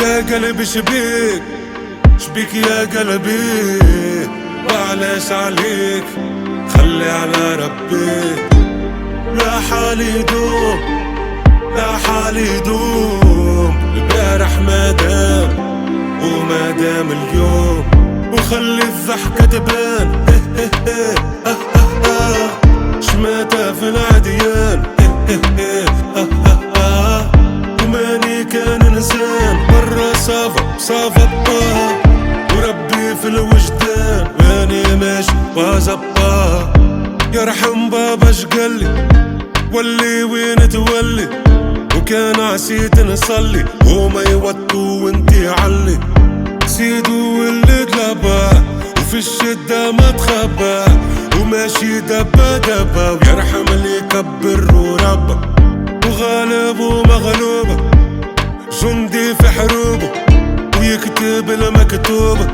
يا قلبي شبيك يا قلبي، معلش عليك خلي على ربي. لا حالي دوم لا حالي دوم، البارح ما دام وما دام اليوم، وخلي الضحكة تبان شماتة في العديان وماني كان انسان برا صافا وربي في الوجدان، ماني ماشي وزبا. يرحم بابا شقلي ولي وين تولي، وكان عسيت نصلي وما يوطوا وانتي علي. سيدو اللي طلبه وفي الشدة ما تخبى، وماشي دبا ويرحم اللي يكبر وربه، وغالب ومغلوبه جندي في حروبه ويكتب المكتوبه.